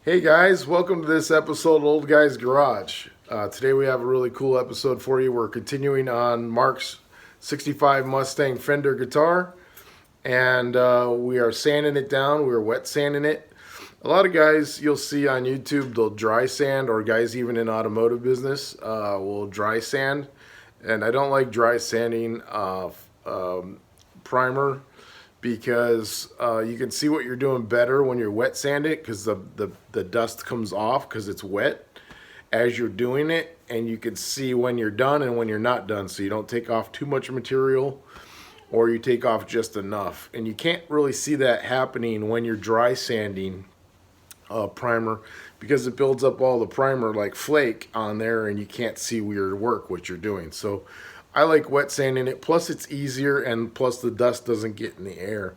Hey guys, welcome to this episode of Old Guys Garage. Today we have a really cool episode for you. We're continuing on Mark's 65 Mustang Fender guitar, and we are sanding it down. We're wet sanding it. A lot of guys you'll see on YouTube, they'll dry sand, or guys even in automotive business will dry sand. And I don't like dry sanding primer because you can see what you're doing better when you're wet sand it because the dust comes off because it's wet as you're doing it, and you can see when you're done and when you're not done, so you don't take off too much material or you take off just enough. And you can't really see that happening when you're dry sanding primer because it builds up all the primer like flake on there and you can't see your work, what you're doing. So I like wet sanding it, plus it's easier and plus the dust doesn't get in the air.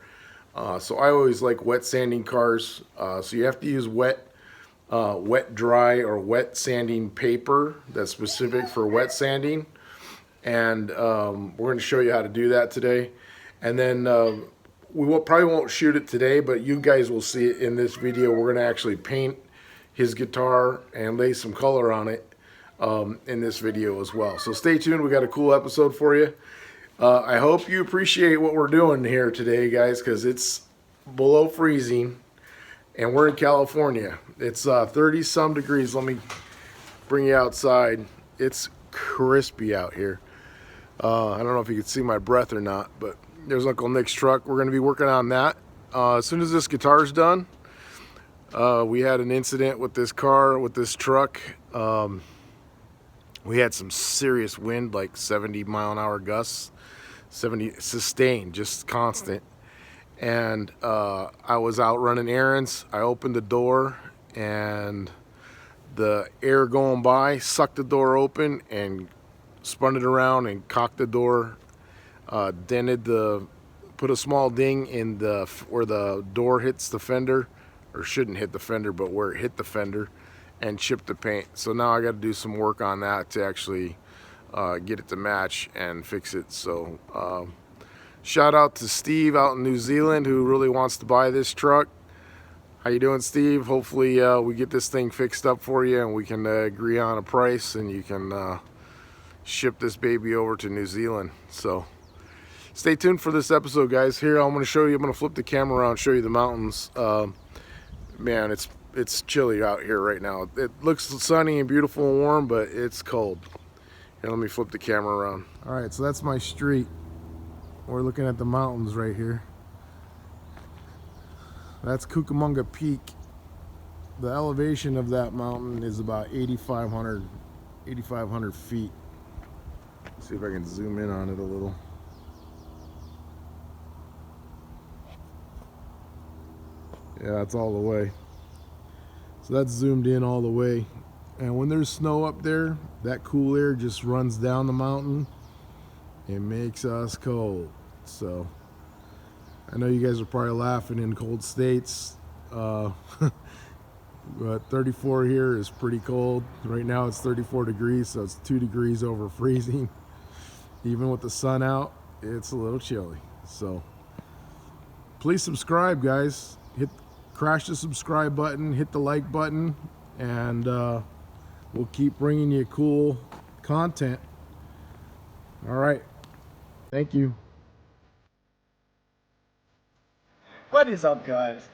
So I always like wet sanding cars. So you have to use wet dry or wet sanding paper that's specific for wet sanding. And we're going to show you how to do that today. And then probably won't shoot it today, but you guys will see it in this video. We're going to actually paint his guitar and lay some color on it in this video as well. So stay tuned. We got a cool episode for you. I hope you appreciate what we're doing here today, guys, because it's below freezing and we're in California. It's 30 some degrees. Let me bring you outside. It's crispy out here. I don't know if you can see my breath or not, but there's Uncle Nick's truck. We're going to be working on that. As soon as this guitar's done, we had an incident with this car, with this truck. We had some serious wind, like 70 mile an hour gusts, 70 sustained, just constant. And I was out running errands. I opened the door and the air going by sucked the door open and spun it around and cocked the door, put a small ding in where the door hits the fender, or shouldn't hit the fender, but where it hit the fender, and chipped the paint. So now I got to do some work on that to actually get it to match and fix it. So shout out to Steve out in New Zealand who really wants to buy this truck. How you doing, Steve? Hopefully we get this thing fixed up for you and we can agree on a price and you can ship this baby over to New Zealand. So stay tuned for this episode, guys. Here I'm going to show you. I'm going to flip the camera around, show you the mountains. Man, it's chilly out here right now. It looks sunny and beautiful and warm, but it's cold. Here, let me flip the camera around. All right, so that's my street. We're looking at the mountains right here. That's Cucamonga Peak. The elevation of that mountain is about 8,500 feet. Let's see if I can zoom in on it a little. Yeah, that's all the way. So that's zoomed in all the way. And when there's snow up there, that cool air just runs down the mountain. It makes us cold. So I know you guys are probably laughing in cold states. But 34 here is pretty cold. Right now it's 34 degrees, so it's 2 degrees over freezing. Even with the sun out, it's a little chilly. So please subscribe, guys. Crash the subscribe button, hit the like button, and we'll keep bringing you cool content. All right. Thank you. What is up, guys?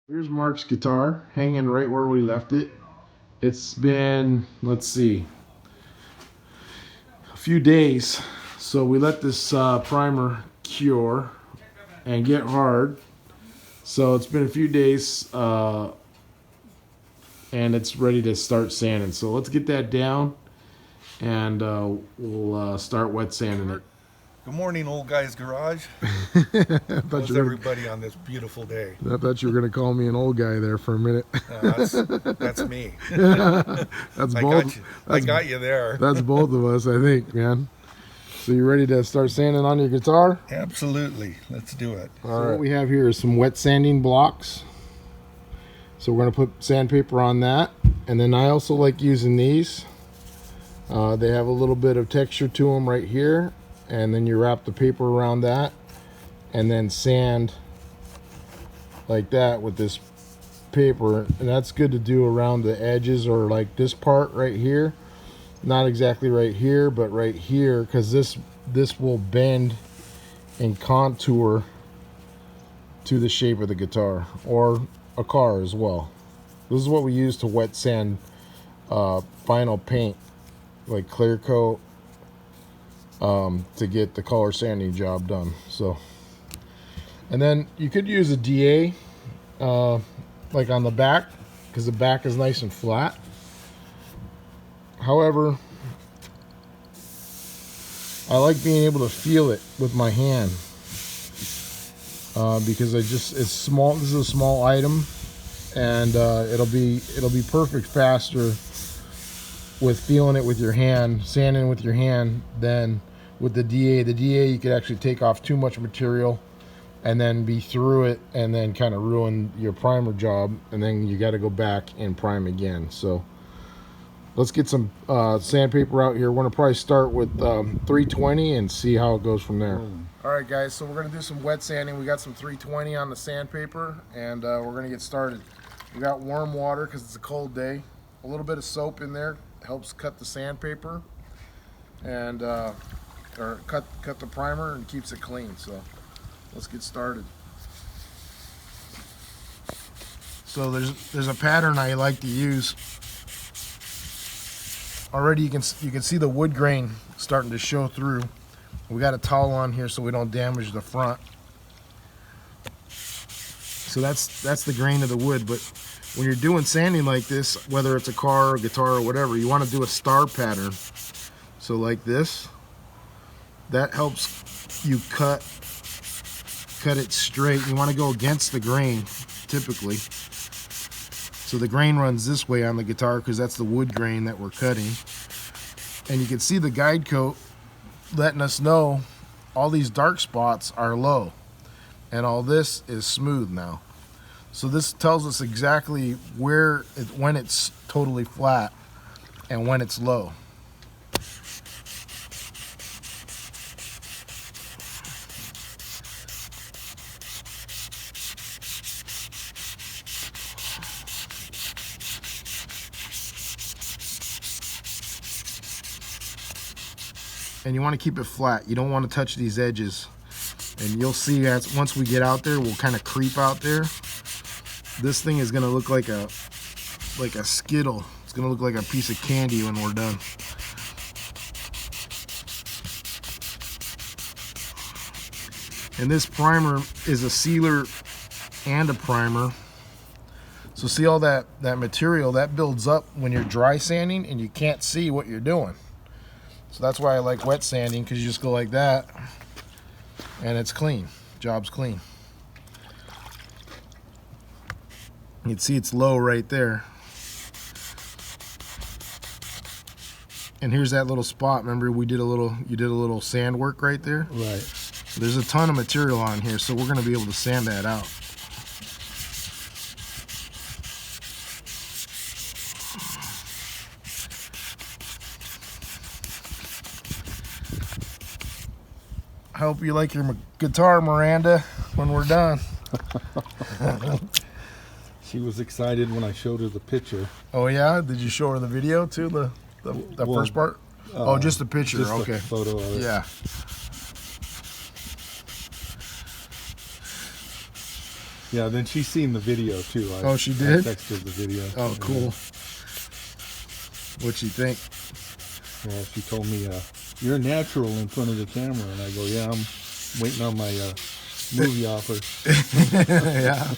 Here's Mark's guitar hanging right where we left it. It's been, let's see, a few days. So we let this primer cure and get hard. So it's been a few days and it's ready to start sanding. So let's get that down and we'll start wet sanding it. Good morning, Old Guy's Garage. How's everybody on this beautiful day? I thought you were going to call me an old guy there for a minute. That's me. That's both. I got you there. That's both of us, I think, man. So you ready to start sanding on your guitar? Absolutely. Let's do it. All right. What we have here is some wet sanding blocks. So we're going to put sandpaper on that. And then I also like using these. They have a little bit of texture to them right here. And then you wrap the paper around that and then sand like that with this paper, and that's good to do around the edges, or like this part right here, not exactly right here but right here, because this will bend and contour to the shape of the guitar or a car as well. This is what we use to wet sand final paint, like clear coat, to get the color sanding job done. So, and then you could use a DA like on the back, because the back is nice and flat. However, I like being able to feel it with my hand, because it's small. This is a small item, and it'll be perfect faster with feeling it with your hand, sanding with your hand, than with the DA. The DA, you could actually take off too much material and then be through it and then kind of ruin your primer job, and then you got to go back and prime again. So let's get some sandpaper out here. We're going to probably start with 320 and see how it goes from there. All right, guys, so we're going to do some wet sanding. We got some 320 on the sandpaper, and we're going to get started. We got warm water because it's a cold day. A little bit of soap in there helps cut the sandpaper and or cut the primer and keeps it clean. So let's get started. So there's a pattern I like to use. Already you can see the wood grain starting to show through. We got a towel on here so we don't damage the front. So that's the grain of the wood. But when you're doing sanding like this, whether it's a car or guitar or whatever, you want to do a star pattern. So like this, that helps you cut it straight. You want to go against the grain typically. So the grain runs this way on the guitar because that's the wood grain that we're cutting. And you can see the guide coat letting us know all these dark spots are low and all this is smooth now. So this tells us exactly when it's totally flat and when it's low. And you want to keep it flat. You don't want to touch these edges. And you'll see as once we get out there, we'll kind of creep out there. This thing is going to look like a Skittle. It's going to look like a piece of candy when we're done. And this primer is a sealer and a primer. So see all that material that builds up when you're dry sanding and you can't see what you're doing. So that's why I like wet sanding, because you just go like that and it's clean. Job's clean. You can see it's low right there. And here's that little spot. Remember you did a little sand work right there? Right. There's a ton of material on here, so we're gonna be able to sand that out. I hope you like your guitar, Miranda, when we're done. She was excited when I showed her the picture. Oh yeah? Did you show her the video too? The Well, first part? Oh, just the picture. Just okay. a photo of it. Yeah. Yeah, then she's seen the video too. Oh, she did? I texted the video. Oh, cool. What'd she think? Well, she told me, you're natural in front of the camera. And I go, yeah, I'm waiting on my movie offer. Yeah.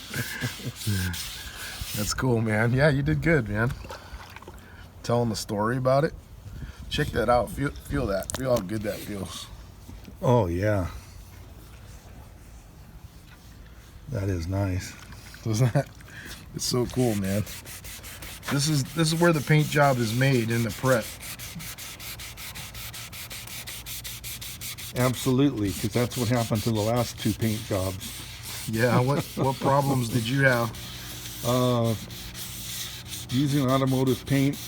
That's cool, man. Yeah, you did good, man. Telling the story about it. Check that out. Feel that. Feel how good that feels. Oh yeah. That is nice. Doesn't that? It's so cool, man. This is where the paint job is made, in the prep. Absolutely, because that's what happened to the last two paint jobs. Yeah. What problems did you have? Using automotive paint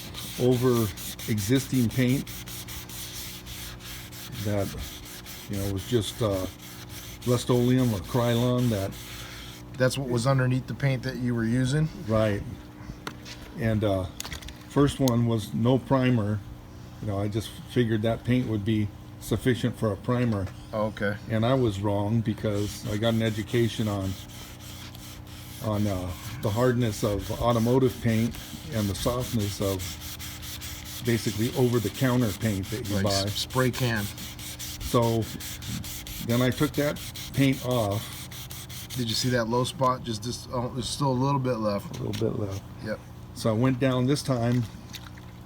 over existing paint that, you know, was just Rust-Oleum or Krylon. That's what was underneath the paint that you were using. Right. And first one was no primer. You know, I just figured that paint would be sufficient for a primer. Oh, okay. And I was wrong, because I got an education on the hardness of automotive paint and the softness of basically over-the-counter paint that you Like buy. spray can. So then I took that paint off. Did you see that low spot? Just oh, there's still a little bit left. A little bit left. Yep. So I went down this time.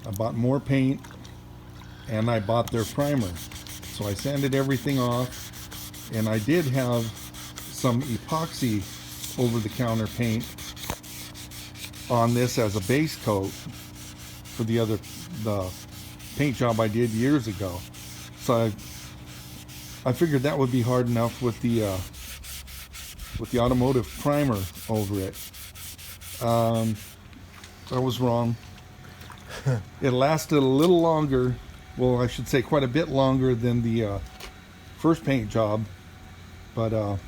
I bought more paint, and I bought their primer. So I sanded everything off, and I did have some epoxy over-the-counter paint on this as a base coat for the paint job I did years ago. So I figured that would be hard enough with the automotive primer over it. I was wrong. It lasted a little longer. Well, I should say quite a bit longer than the first paint job, but it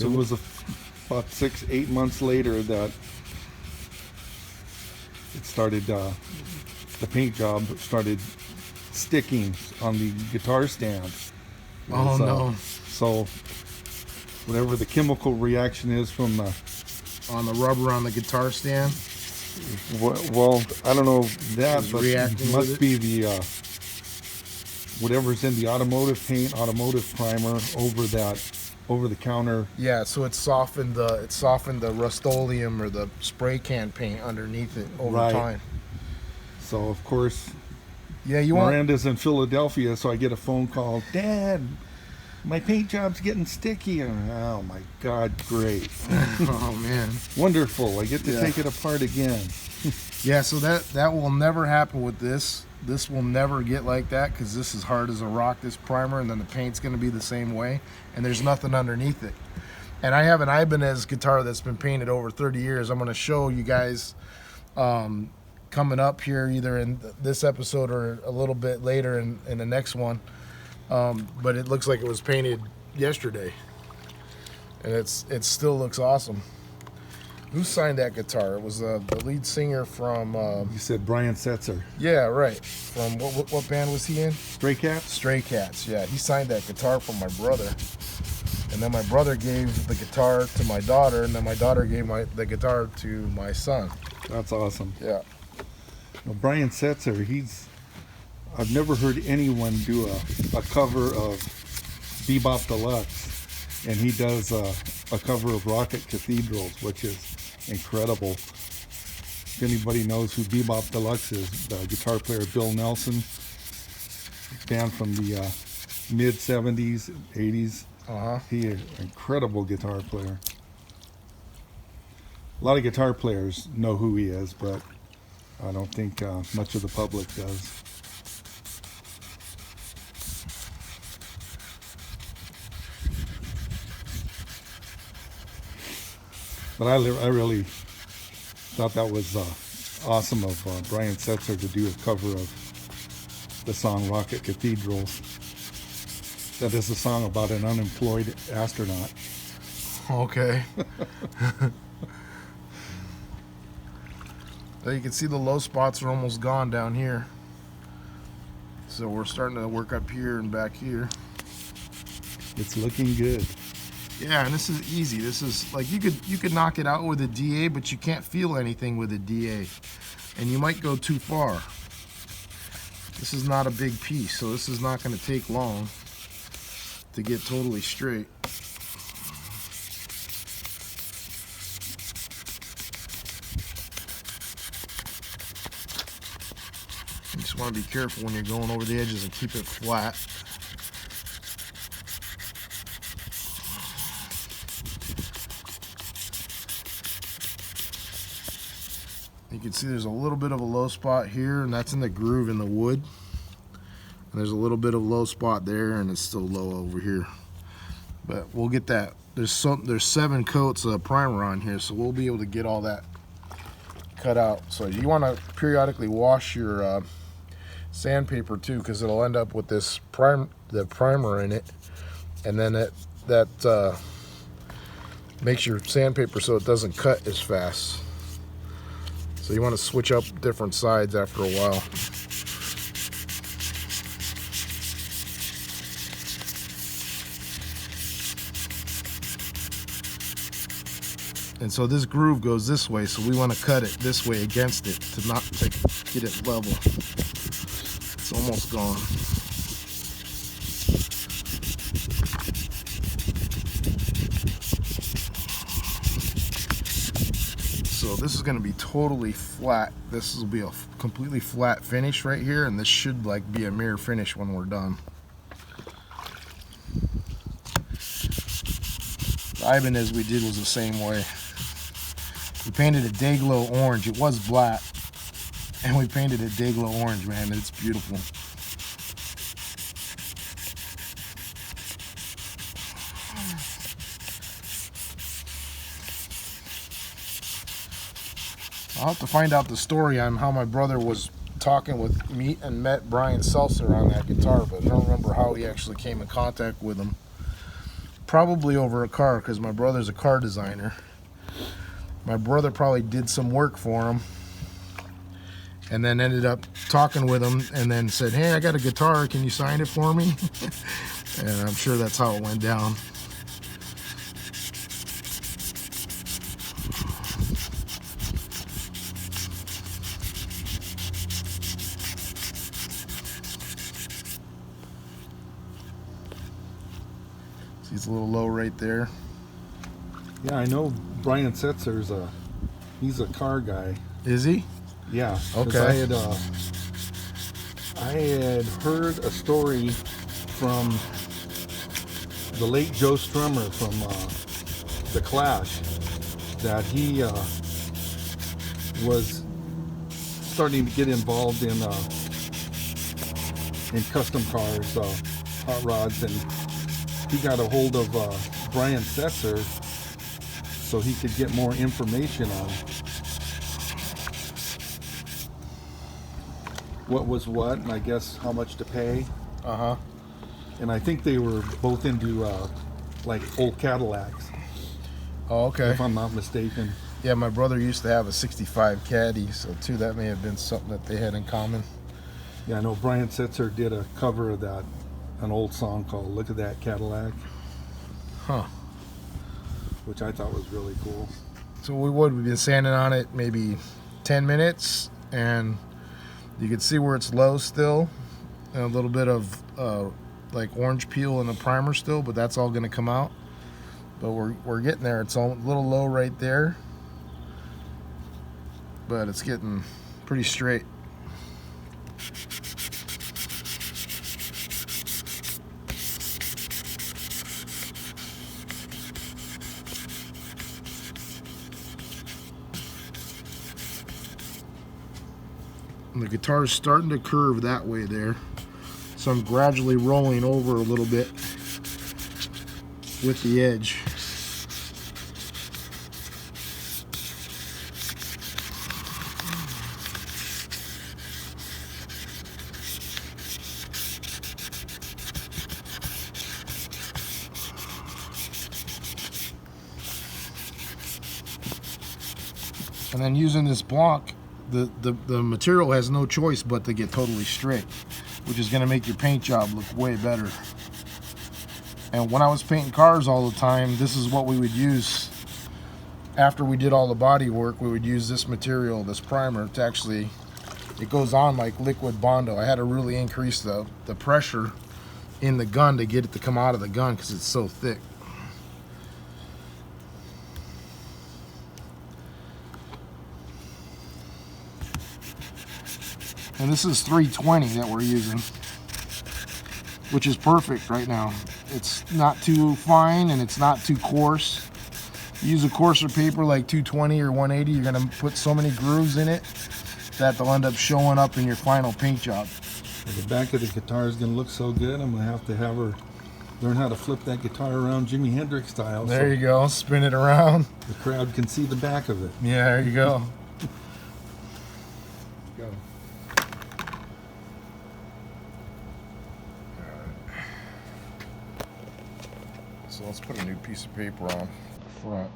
was about 6-8 months later that it started. The paint job started sticking on the guitar stand. Oh no! So whatever the chemical reaction is from the On the rubber on the guitar stand. well, I don't know that, It's but reacting it with must it? be the whatever's in the automotive paint, automotive primer over the counter. Yeah, so it softened the Rust-Oleum or the spray can paint underneath it over Right. time. So of course, Yeah, you want. Miranda's in Philadelphia, so I get a phone call. Dad, my paint job's getting sticky. And, oh my God, great, Oh man. wonderful! I get to Yeah. take it apart again. Yeah, so that will never happen with this. This will never get like that because this is hard as a rock, this primer, and then the paint's going to be the same way, and there's nothing underneath it. And I have an Ibanez guitar that's been painted over 30 years. I'm going to show you guys coming up here either in this episode or a little bit later in the next one. But it looks like it was painted yesterday, and it still looks awesome. Who signed that guitar? It was the lead singer from You said Brian Setzer, yeah, right. From what band was he in? Stray Cats. Stray Cats. Yeah, he signed that guitar from my brother, and then my brother gave the guitar to my daughter, and then my daughter gave the guitar to my son. That's awesome. Yeah. Well, Brian Setzer, I've never heard anyone do a cover of Bebop Deluxe, and he does a cover of Rocket Cathedrals, which is incredible. If anybody knows who Bebop Deluxe is, the guitar player Bill Nelson, band from the mid 70s, 80s. He is an incredible guitar player. A lot of guitar players know who he is, but I don't think much of the public does. But I really thought that was awesome of Brian Setzer to do a cover of the song Rocket Cathedral. That is a song about an unemployed astronaut. Okay. Well, you can see the low spots are almost gone down here. So we're starting to work up here and back here. It's looking good. Yeah, and this is easy. This is like you could knock it out with a DA, but you can't feel anything with a DA. And you might go too far. This is not a big piece, so this is not going to take long to get totally straight. You just want to be careful when you're going over the edges and keep it flat. see there's a little bit of a low spot here, and that's in the groove in the wood. And there's a little bit of low spot there, and it's still low over here. But we'll get that. There's 7 coats of primer on here, so we'll be able to get all that cut out. So you want to periodically wash your sandpaper too, because it'll end up with this the primer in it, and then that makes your sandpaper so it doesn't cut as fast. So you want to switch up different sides after a while. And so this groove goes this way, so we want to cut it this way against it to not get it level. It's almost gone. So this is going to be totally flat. This will be a completely flat finish right here, and this should like be a mirror finish when we're done. The Ibanez we did was the same way. We painted it Dayglow orange. It was black, and we painted it Dayglow orange, man. It's beautiful. I'll have to find out the story on how my brother was talking with me and met Brian Seltzer on that guitar, but I don't remember how he actually came in contact with him. Probably over a car, because my brother's a car designer. My brother probably did some work for him and then ended up talking with him and then said, hey, I got a guitar, can you sign it for me? And I'm sure that's how it went down. See, it's a little low right there. Yeah, I know Brian Setzer's he's a car guy. Is he? Yeah. 'Cause Okay. I had heard a story from the late Joe Strummer from The Clash that he was starting to get involved in custom cars, hot rods, and he got a hold of Brian Setzer so he could get more information on what was what, and I guess how much to pay. Uh-huh. And I think they were both into like old Cadillacs, Oh, okay. if I'm not mistaken. Yeah, my brother used to have a 65 Caddy, so too, that may have been something that they had in common. Yeah, I know Brian Setzer did a cover of that, an old song called Look at That Cadillac, Huh. which I thought was really cool. So we've been sanding on it maybe 10 minutes, and you can see where it's low still, and a little bit of like orange peel in the primer still, but that's all going to come out. But we're getting there. It's all a little low right there, but it's getting pretty straight. And the guitar is starting to curve that way there, so I'm gradually rolling over a little bit with the edge. And then using this block, the material has no choice but to get totally straight, which is going to make your paint job look way better. And when I was painting cars all the time, this is what we would use. After we did all the body work, we would use this material, this primer, to actually, it goes on like liquid Bondo. I had to really increase the pressure in the gun to get it to come out of the gun because it's so thick. And this is 320 that we're using, which is perfect right now. It's not too fine and it's not too coarse. You use a coarser paper like 220 or 180, you're gonna put so many grooves in it that'll end up showing up in your final paint job. The back of the guitar is going to look so good. I'm going to have her learn how to flip that guitar around Jimi Hendrix style. There you go. Spin it around. The crowd can see the back of it. Yeah, there you go. Go. So let's put a new piece of paper on the front.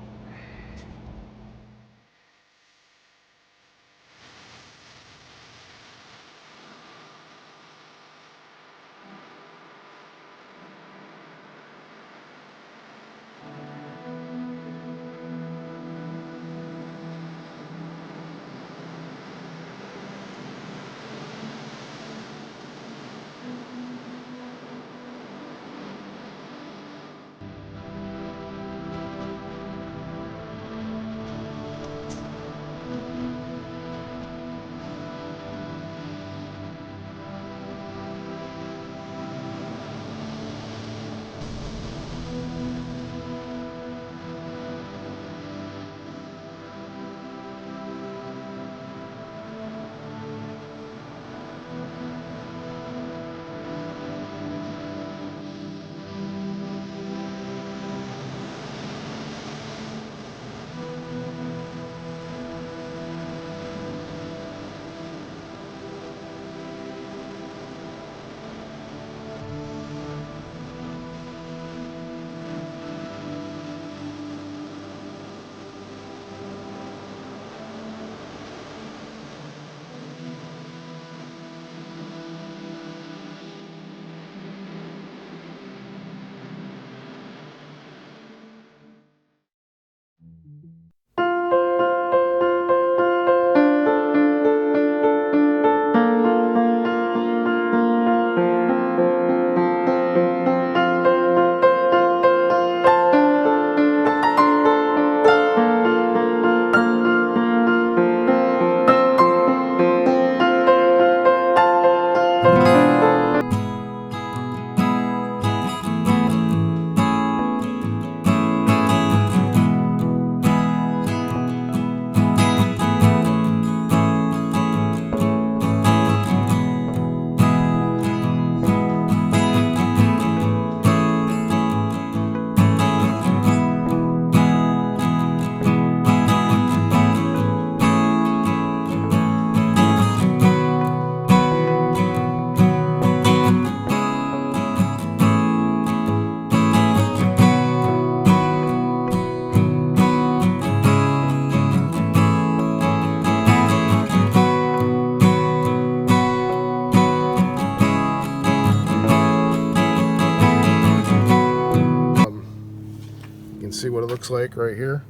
See what it looks like right here.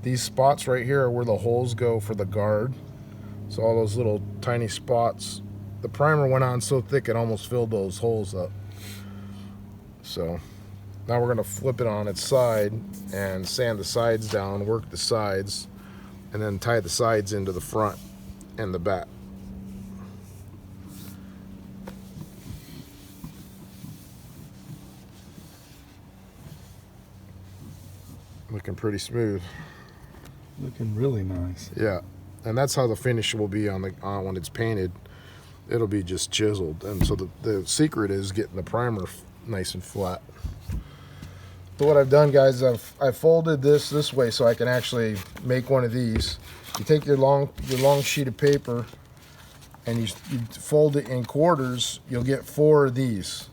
These spots right here are where the holes go for the guard. So all those little tiny spots, the primer went on so thick it almost filled those holes up. So now we're going to flip it on its side and sand the sides down, work the sides, and then tie the sides into the front and the back. Looking pretty smooth. Looking really nice. Yeah, and that's how the finish will be on the when it's painted. It'll be just chiseled, and so the secret is getting the primer nice and flat. So what I've done, guys, I've folded this way so I can actually make one of these. You take your long sheet of paper and you fold it in quarters. You'll get 4 of these,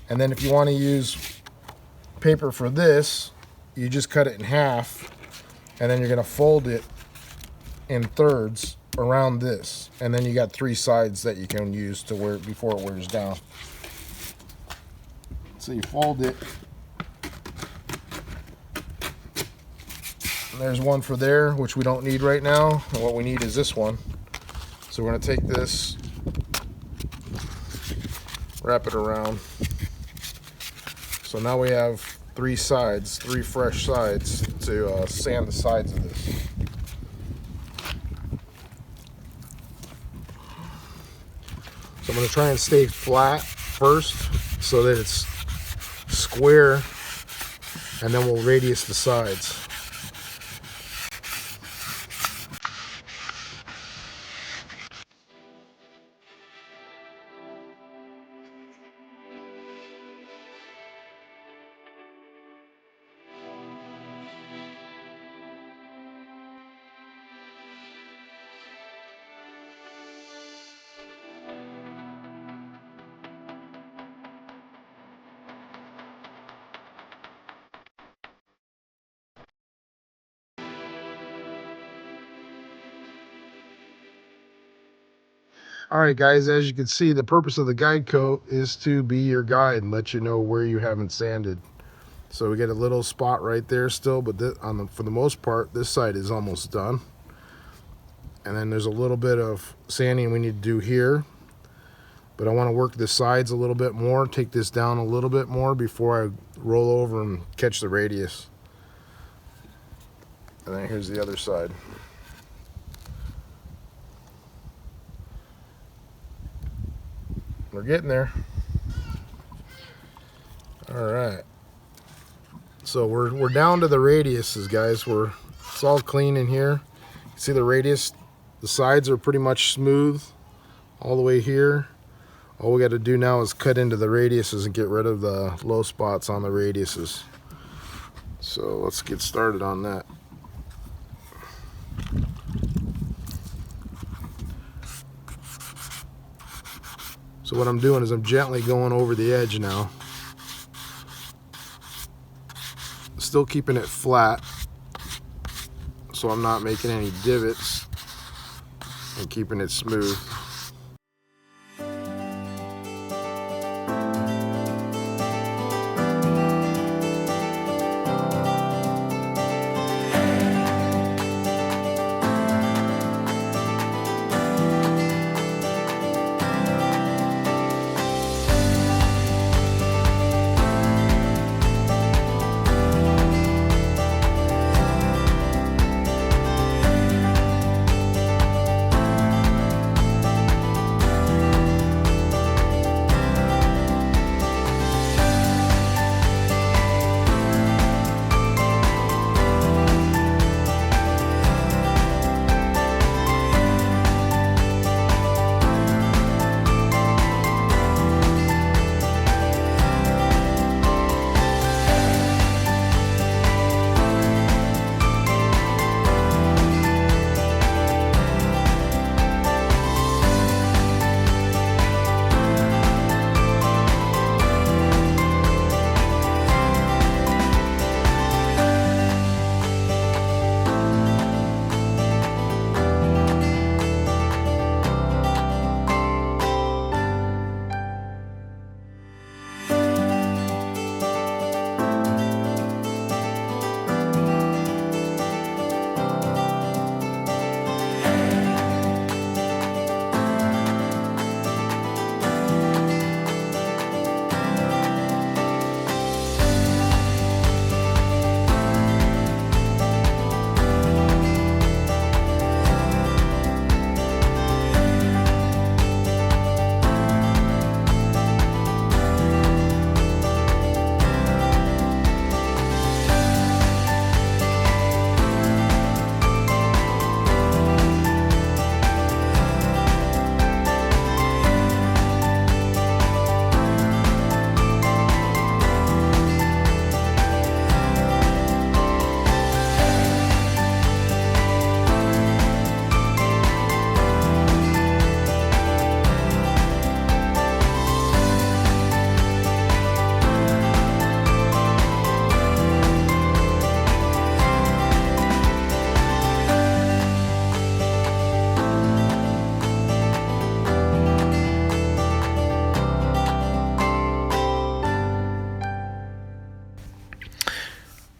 and then if you want to use paper for this, you just cut it in half, and then you're going to fold it in thirds around this, and then you got 3 sides that you can use to wear before it wears down. So you fold it, and there's one for there, which we don't need right now, and what we need is this one. So we're going to take this, wrap it around. So now we have 3 sides, 3 fresh sides to sand the sides of this. So I'm going to try and stay flat first so that it's square, and then we'll radius the sides. All right, guys, as you can see, the purpose of the guide coat is to be your guide and let you know where you haven't sanded. So we get a little spot right there still, but for the most part, this side is almost done. And then there's a little bit of sanding we need to do here. But I want to work the sides a little bit more, take this down a little bit more before I roll over and catch the radius. And then here's the other side. We're getting there. All right. So we're down to the radiuses, guys. It's all clean in here. See the radius? The sides are pretty much smooth all the way here. All we got to do now is cut into the radiuses and get rid of the low spots on the radiuses. So let's get started on that. So what I'm doing is I'm gently going over the edge now. Still keeping it flat, so I'm not making any divots, and keeping it smooth.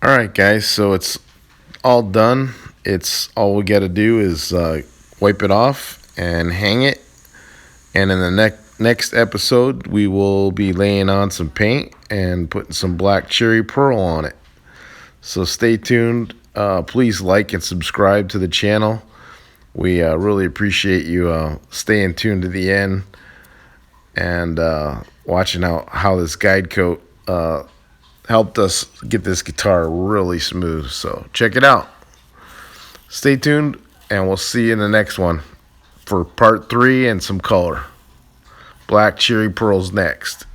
All right, guys, so it's all done. It's all we got to do is wipe it off and hang it. And in the next episode, we will be laying on some paint and putting some black cherry pearl on it. So stay tuned. Please like and subscribe to the channel. We really appreciate you staying tuned to the end and watching how this guide coat helped us get this guitar really smooth. So check it out. Stay tuned, and we'll see you in the next one for part 3 and some color. Black Cherry Pearl's next.